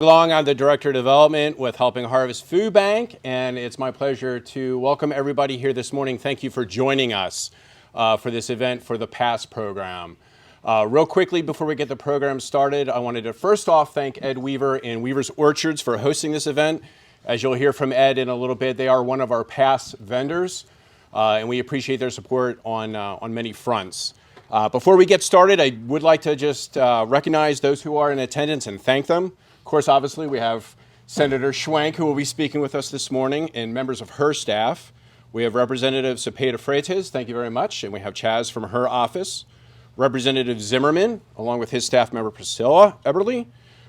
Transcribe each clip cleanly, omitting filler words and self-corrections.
Along, I'm the Director of Development with Helping Harvest Food Bank, and it's my pleasure to welcome everybody here this morning. Thank you for joining us for this event for the PASS program. Real quickly, before we get the program started, I wanted to first off thank Ed Weaver and Weaver's Orchards for hosting this event. As you'll hear from Ed in a little bit, they are one of our PASS vendors, and we appreciate their support on many fronts. Before we get started, I would like to just recognize those who are in attendance and thank them. Of course, obviously, we have Senator Schwank, who will be speaking with us this morning, and members of her staff. We have Representative Cepeda Freitas, thank you very much, and we have Chaz from her office. Representative Zimmerman, along with his staff member Priscilla Eberly.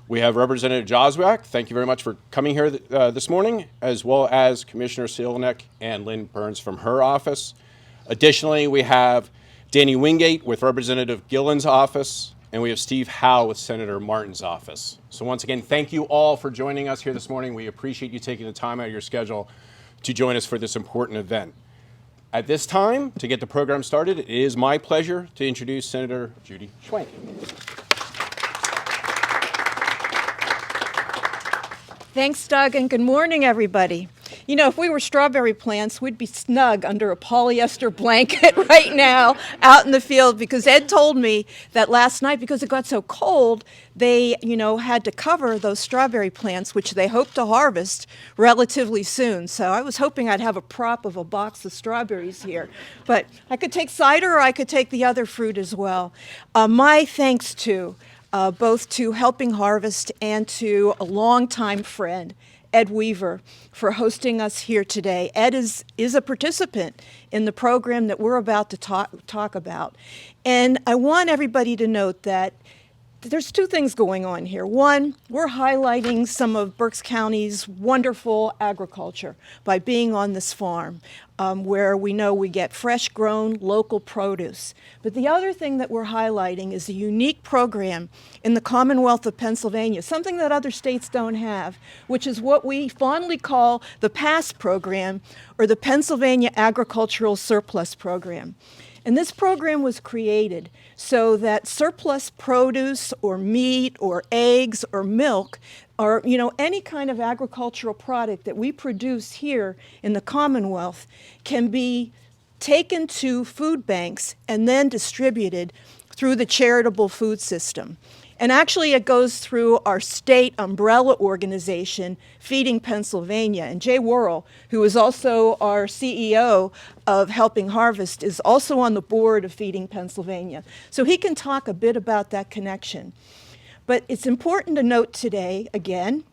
We have Representative Joswiak, thank you very much for coming here this morning, as well as Commissioner Sielnick and Lynn Burns from her office. Additionally, we have Danny Wingate with Representative Gillen's office, and we have Steve Howe with Senator Martin's office. So once again, thank you all for joining us here this morning. We appreciate you taking the time out of your schedule to join us for this important event. At this time, to get the program started, it is my pleasure to introduce Senator Judy Schwank. Thanks, Doug, and good morning, everybody. You know, if we were strawberry plants, we'd be snug under a polyester blanket right now out in the field, because Ed told me that last night, because it got so cold, they, had to cover those strawberry plants, which they hope to harvest relatively soon. So I was hoping I'd have a prop of a box of strawberries here. But I could take cider, or I could take the other fruit as well. My thanks to both to Helping Harvest and to a longtime friend, Ed Weaver, for hosting us here today. Ed is a participant in the program that we're about to talk about. And I want everybody to note that there's two things going on here. One, we're highlighting some of Berks County's wonderful agriculture by being on this farm, where we know we get fresh grown local produce. But the other thing that we're highlighting is a unique program in the Commonwealth of Pennsylvania, something that other states don't have, which is what we fondly call the PASS program, or the Pennsylvania Agricultural Surplus Program. And this program was created so that surplus produce or meat or eggs or milk or any kind of agricultural product that we produce here in the Commonwealth can be taken to food banks and then distributed through the charitable food system. And actually, it goes through our state umbrella organization, Feeding Pennsylvania. And Jay Worrell, who is also our CEO of Helping Harvest, is also on the board of Feeding Pennsylvania. So he can talk a bit about that connection. But it's important to note today, again,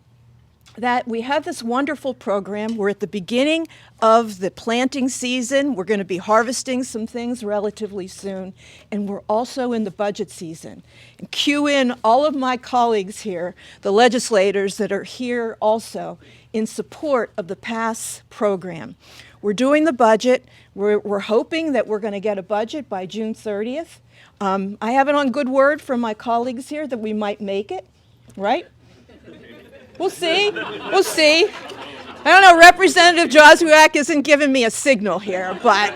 that we have this wonderful program. We're at the beginning of the planting season. We're going to be harvesting some things relatively soon. And we're also in the budget season. And cue in all of my colleagues here, the legislators that are here also in support of the PASS program. We're doing the budget. We're hoping that we're going to get a budget by June 30th. I have it on good word from my colleagues here that we might make it, right? We'll see. We'll see. I don't know, Representative Joswiak isn't giving me a signal here, but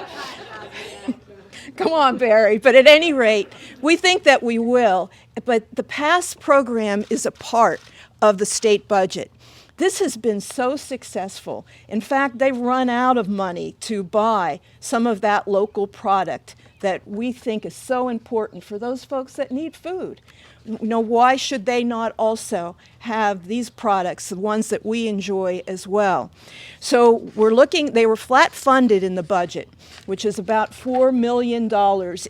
come on, Barry. But at any rate, we think that we will. But the PASS program is a part of the state budget. This has been so successful. In fact, they've run out of money to buy some of that local product that we think is so important for those folks that need food. Why should they not also have these products, the ones that we enjoy as well? So they were flat funded in the budget, which is about $4 million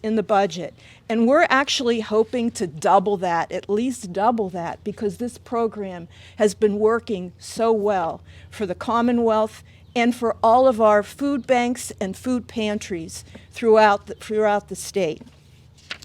in the budget. And we're actually hoping to double that, at least double that, because this program has been working so well for the Commonwealth and for all of our food banks and food pantries throughout the state.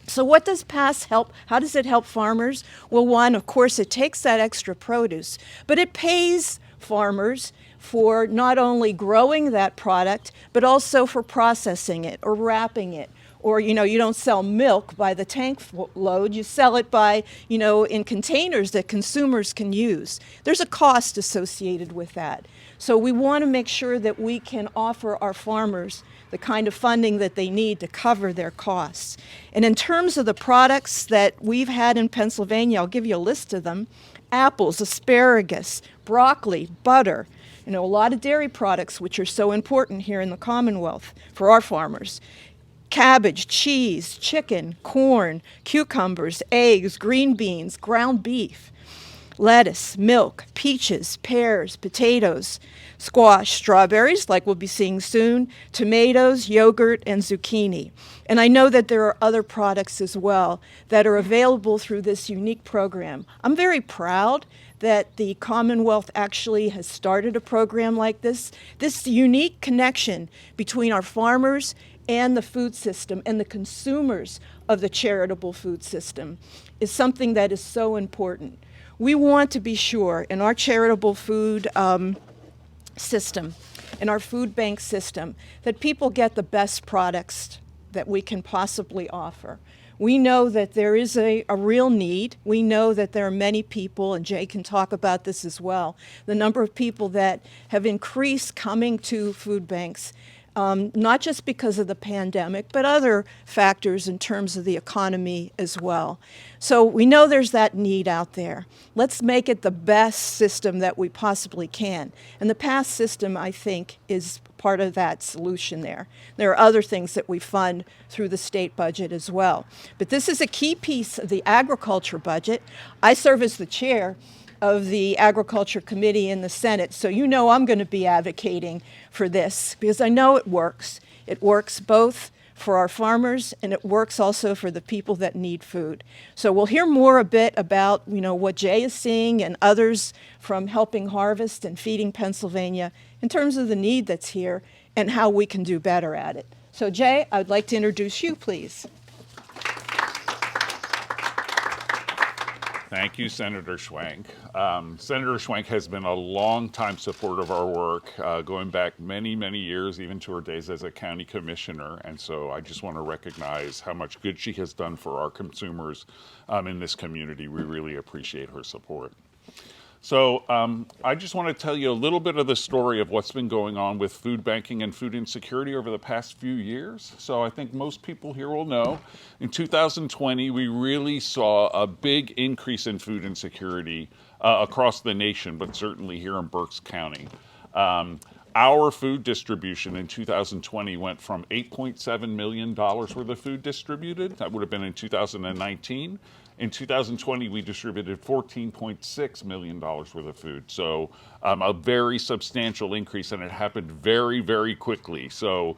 So what does PASS help? How does it help farmers? Well, one, of course, it takes that extra produce, but it pays farmers for not only growing that product, but also for processing it or wrapping it. Or, you don't sell milk by the tank load, you sell it by, in containers that consumers can use. There's a cost associated with that. So we want to make sure that we can offer our farmers the kind of funding that they need to cover their costs. And in terms of the products that we've had in Pennsylvania, I'll give you a list of them. apples, asparagus, broccoli, butter, a lot of dairy products, which are so important here in the Commonwealth for our farmers. Cabbage, cheese, chicken, corn, cucumbers, eggs, green beans, ground beef, lettuce, milk, peaches, pears, potatoes, squash, strawberries, like we'll be seeing soon, tomatoes, yogurt, and zucchini. And I know that there are other products as well that are available through this unique program. I'm very proud that the Commonwealth actually has started a program like this. This unique connection between our farmers and the food system and the consumers of the charitable food system is something that is so important. We want to be sure in our charitable food system, in our food bank system, that people get the best products that we can possibly offer. We know that there is a real need. We know that there are many people, and Jay can talk about this as well, the number of people that have increased coming to food banks, not just because of the pandemic, but other factors in terms of the economy as well. So we know there's that need out there. Let's make it the best system that we possibly can. And the past system, I think, is part of that solution there. There are other things that we fund through the state budget as well. But this is a key piece of the agriculture budget. I serve as the chair of the Agriculture Committee in the Senate, so I'm going to be advocating for this because I know it works. It works both for our farmers and it works also for the people that need food. So we'll hear more a bit about what Jay is seeing and others from Helping Harvest and Feeding Pennsylvania in terms of the need that's here and how we can do better at it. So Jay, I'd like to introduce you, please. Thank you, Senator Schwank. Senator Schwank has been a long-time supporter of our work, going back many, many years, even to her days as a county commissioner. And so I just want to recognize how much good she has done for our consumers in this community. We really appreciate her support. So I just want to tell you a little bit of the story of what's been going on with food banking and food insecurity over the past few years. So I think most people here will know, in 2020, we really saw a big increase in food insecurity across the nation, but certainly here in Berks County. Our food distribution in 2020 went from $8.7 million worth of food distributed. That would have been in 2019. In 2020, we distributed $14.6 million worth of food. So a very substantial increase, and it happened very, very quickly. So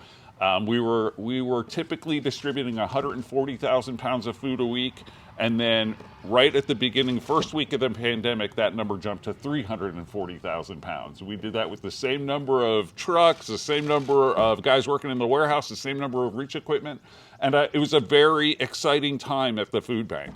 we were typically distributing 140,000 pounds of food a week. And then right at the beginning, first week of the pandemic, that number jumped to 340,000 pounds. We did that with the same number of trucks, the same number of guys working in the warehouse, the same number of reach equipment. And it was a very exciting time at the food bank.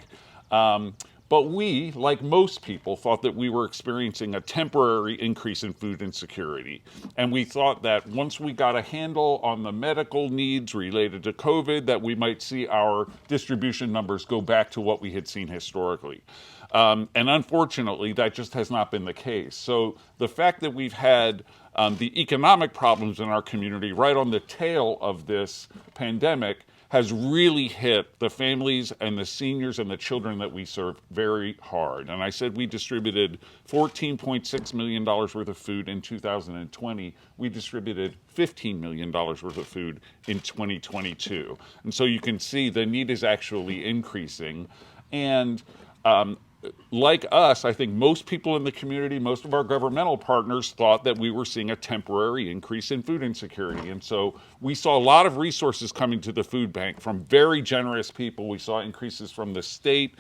But we, like most people, thought that we were experiencing a temporary increase in food insecurity. And we thought that once we got a handle on the medical needs related to COVID, that we might see our distribution numbers go back to what we had seen historically. And unfortunately, that just has not been the case. So the fact that we've had the economic problems in our community right on the tail of this pandemic has really hit the families and the seniors and the children that we serve very hard. And I said we distributed $14.6 million worth of food in 2020. We distributed $15 million worth of food in 2022. And so you can see the need is actually increasing. And like us, I think most people in the community, most of our governmental partners thought that we were seeing a temporary increase in food insecurity. And so we saw a lot of resources coming to the food bank from very generous people. We saw increases from the state,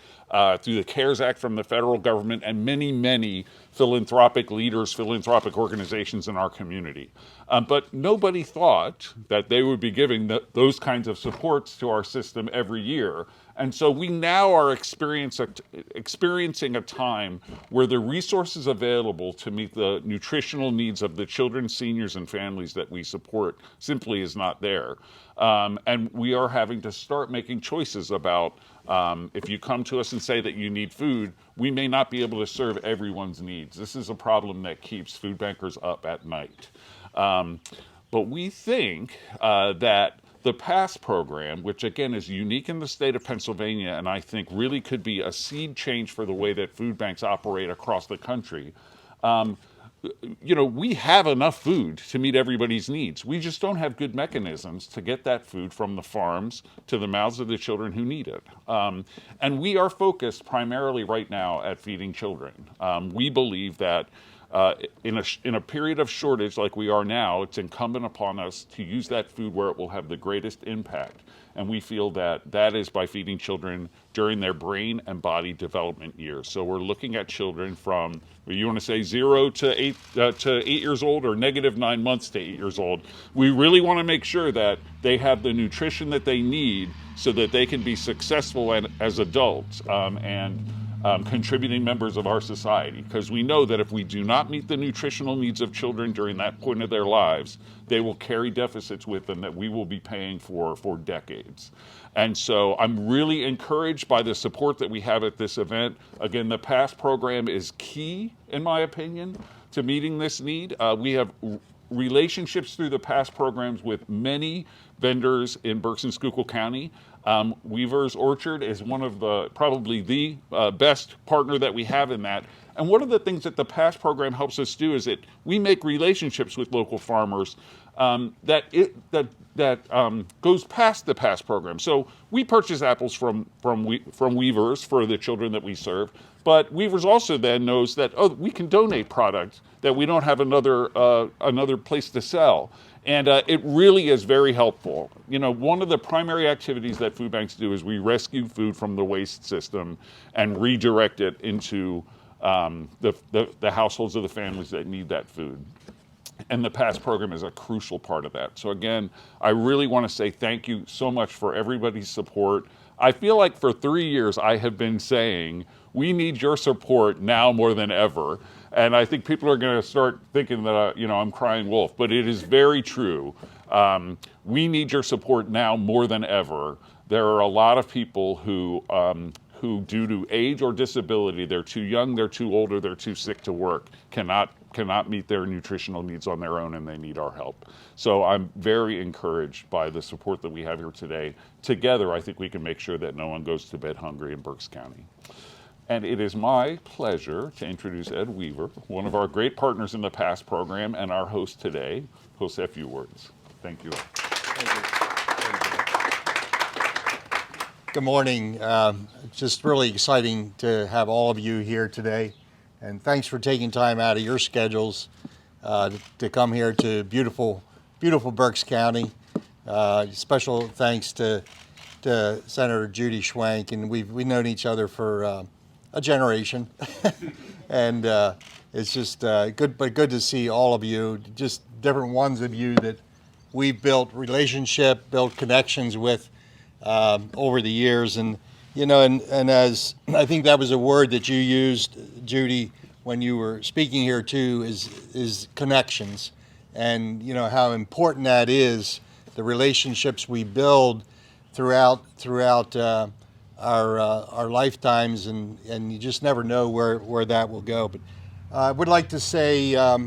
through the CARES Act from the federal government, and many, many philanthropic leaders, philanthropic organizations in our community. But nobody thought that they would be giving those kinds of supports to our system every year. And so we now are experiencing a time where the resources available to meet the nutritional needs of the children, seniors, and families that we support simply is not there. And we are having to start making choices about if you come to us and say that you need food, we may not be able to serve everyone's needs. This is a problem that keeps food bankers up at night. But we think that The PASS program, which again is unique in the state of Pennsylvania and I think really could be a seed change for the way that food banks operate across the country, we have enough food to meet everybody's needs. We just don't have good mechanisms to get that food from the farms to the mouths of the children who need it. And we are focused primarily right now at feeding children. We believe that in a period of shortage like we are now, it's incumbent upon us to use that food where it will have the greatest impact. And we feel that is by feeding children during their brain and body development years. So we're looking at children from, you want to say 0 to 8 years old, or -9 months to 8 years old. We really want to make sure that they have the nutrition that they need so that they can be successful as adults and contributing members of our society, because we know that if we do not meet the nutritional needs of children during that point of their lives, they will carry deficits with them that we will be paying for decades. And so I'm really encouraged by the support that we have at this event. Again, the PASS program is key, in my opinion, to meeting this need. We have relationships through the PASS programs with many vendors in Berks and Schuylkill County. Weaver's Orchard is one of probably the best partner that we have in that. And one of the things that the PASS program helps us do is that we make relationships with local farmers that goes past the PASS program. So we purchase apples from Weaver's for the children that we serve, but Weaver's also then knows that, we can donate product that we don't have another place to sell. And it really is very helpful. One of the primary activities that food banks do is we rescue food from the waste system and redirect it into the households of the families that need that food. And the PASS program is a crucial part of that. So again, I really want to say thank you so much for everybody's support. I feel like for 3 years I have been saying, we need your support now more than ever. And I think people are going to start thinking that, I'm crying wolf, but it is very true. We need your support now more than ever. There are a lot of people who due to age or disability, they're too young, they're too old, or they're too sick to work, cannot meet their nutritional needs on their own, and they need our help. So I'm very encouraged by the support that we have here today. Together, I think we can make sure that no one goes to bed hungry in Berks County. And it is my pleasure to introduce Ed Weaver, one of our great partners in the PASS program and our host today, who'll say a few words. Thank you. Good morning. Just really exciting to have all of you here today. And thanks for taking time out of your schedules to come here to beautiful Berks County. Special thanks to Senator Judy Schwank. And we've known each other for a generation. And it's just good to see all of you, just different ones of you that we've built connections with over the years. And and as I think that was a word that you used, Judy, when you were speaking here too, is connections. And how important that is, the relationships we build throughout our lifetimes, and you just never know where that will go. But I would like to say a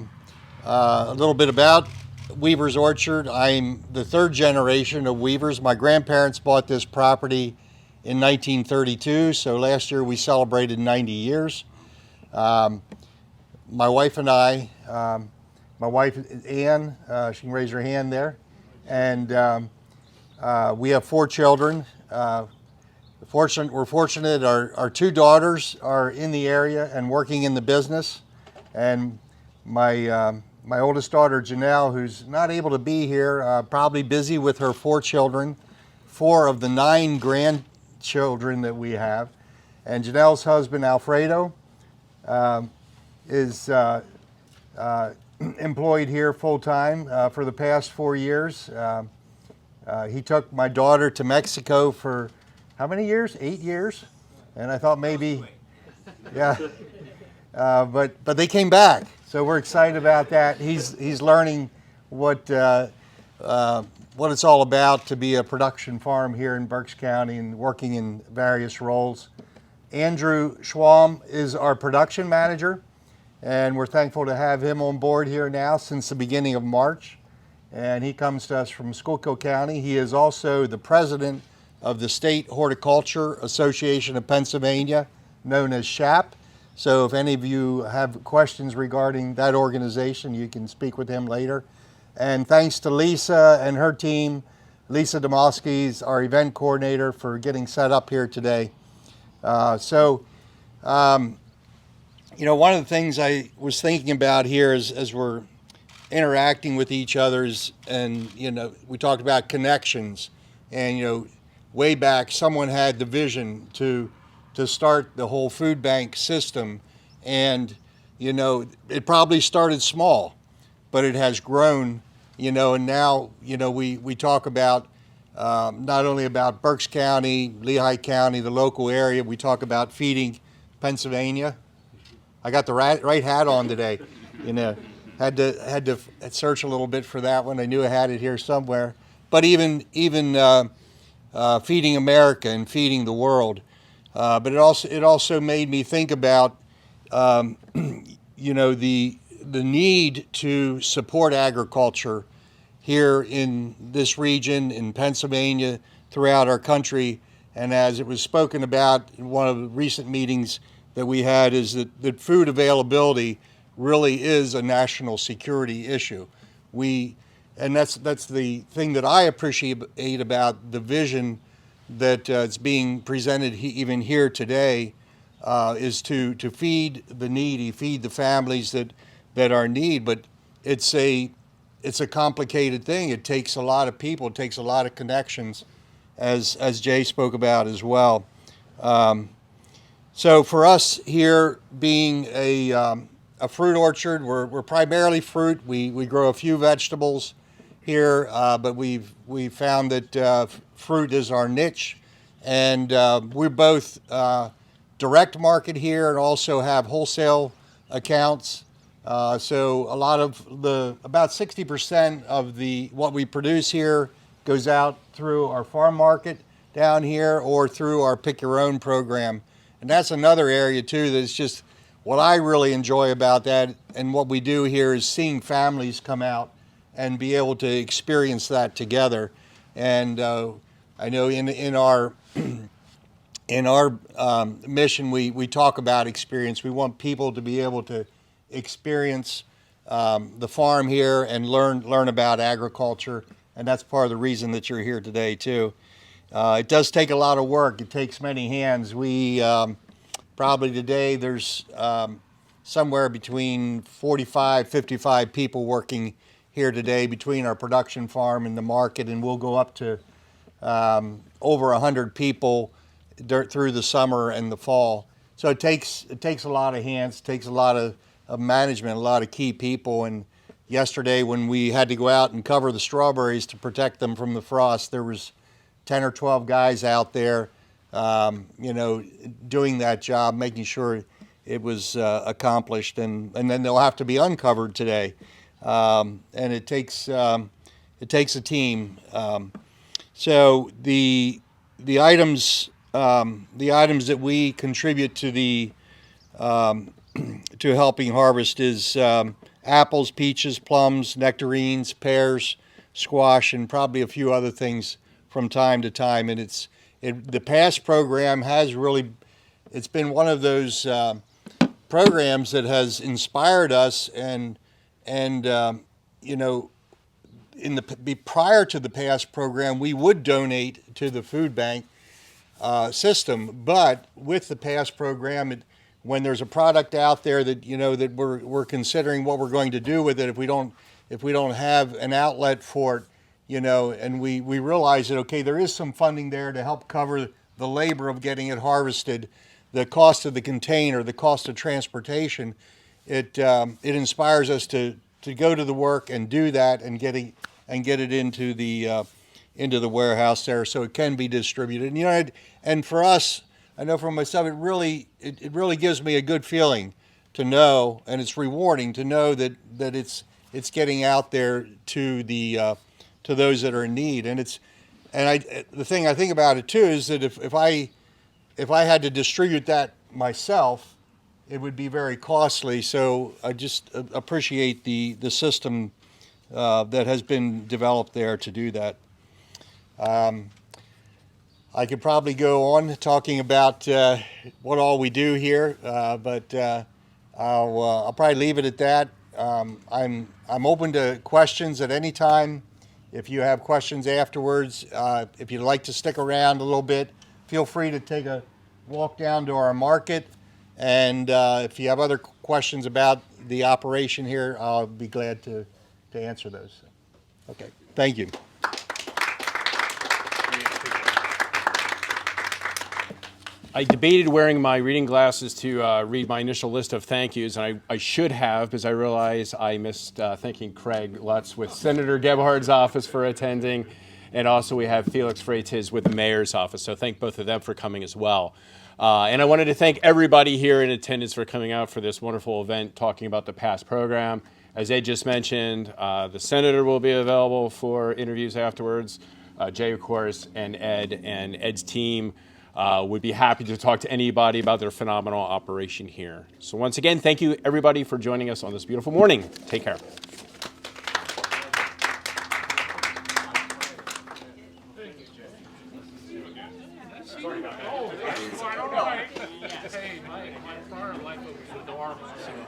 little bit about Weaver's Orchard. I'm the third generation of Weaver's. My grandparents bought this property in 1932, so last year we celebrated 90 years. My wife and I, my wife Ann, she can raise her hand there, and we have 4 children. We're fortunate our 2 daughters are in the area and working in the business, and my oldest daughter Janelle, who's not able to be here, probably busy with her 4 children, 4 of the 9 grandchildren that we have, and Janelle's husband Alfredo is employed here full-time for the past 4 years. He took my daughter to Mexico for how many years? 8 years? And I thought maybe, yeah. But they came back, so we're excited about that. He's learning what it's all about to be a production farm here in Berks County and working in various roles. Andrew Schwam is our production manager, and we're thankful to have him on board here now since the beginning of March. and he comes to us from Schuylkill County. He is also the president of the State Horticulture Association of Pennsylvania, known as SHAP. So if any of you have questions regarding that organization, you can speak with him later. And thanks to Lisa and her team. Lisa Domowski's our event coordinator, for getting set up here today. One of the things I was thinking about here as we're interacting with each other's, and we talked about connections, and way back someone had the vision to start the whole food bank system, and it probably started small, but it has grown, and now we talk about not only about Berks County, Lehigh County, the local area. We talk about feeding Pennsylvania. I got the right hat on today. Had to search a little bit for that one. I knew I had it here somewhere. But even feeding America and feeding the world. But it also made me think about the need to support agriculture here in this region, in Pennsylvania, throughout our country. And as it was spoken about in one of the recent meetings that we had, is that food availability really is a national security issue. And that's the thing that I appreciate about the vision that is being presented even here today, is to feed the needy, feed the families that are in need. But it's a complicated thing. It takes a lot of people. It takes a lot of connections, as Jay spoke about as well. So for us here, being a fruit orchard, we're primarily fruit. We grow a few vegetables here, but we've found that fruit is our niche, and we're both direct market here and also have wholesale accounts. So a lot of about 60% of what we produce here goes out through our farm market down here or through our Pick Your Own program. And that's another area too that's just what I really enjoy about that, and what we do here is seeing families come out and be able to experience that together. And I know in our mission we talk about experience. We want people to be able to experience the farm here and learn about agriculture, and that's part of the reason that you're here today too. It does take a lot of work. It takes many hands. We probably today there's somewhere between 45, 55 people working here today between our production farm and the market, and we'll go up to over 100 people through the summer and the fall. So it takes a lot of hands, it takes a lot of management, a lot of key people. And yesterday when we had to go out and cover the strawberries to protect them from the frost, there was 10 or 12 guys out there doing that job, making sure it was accomplished, and then they'll have to be uncovered today, and it takes a team. So the items that we contribute to the to helping harvest is apples, peaches, plums, nectarines, pears, squash, and probably a few other things from time to time. And the past program has really, it's been one of those programs that has inspired us, and prior to the past program, we would donate to the food bank system, but with the past program, when there's a product out there that that we're considering what we're going to do with it, if we don't have an outlet for it, and we realize that, okay, there is some funding there to help cover the labor of getting it harvested, the cost of the container, the cost of transportation. It inspires us to go to the work and do that and get it into the warehouse there so it can be distributed. And for us, I know for myself, it really gives me a good feeling to know, and it's rewarding to know that it's getting out there to those that are in need. And the thing I think about it too is that if I had to distribute that myself, it would be very costly. So I just appreciate the system that has been developed there to do that. I could probably go on talking about what all we do here, but I'll probably leave it at that. I'm open to questions at any time. If you have questions afterwards, if you'd like to stick around a little bit, feel free to take a walk down to our market. And if you have other questions about the operation here, I'll be glad to answer those. Okay, thank you. I debated wearing my reading glasses to read my initial list of thank yous, and I should have, because I realized I missed thanking Craig Lutz with Senator Gebhardt's office for attending, and also we have Felix Freitas with the mayor's office. So thank both of them for coming as well. And I wanted to thank everybody here in attendance for coming out for this wonderful event talking about the past program. As Ed just mentioned, the senator will be available for interviews afterwards. Jay, of course, and Ed's team would be happy to talk to anybody about their phenomenal operation here. So once again, thank you everybody for joining us on this beautiful morning. Take care.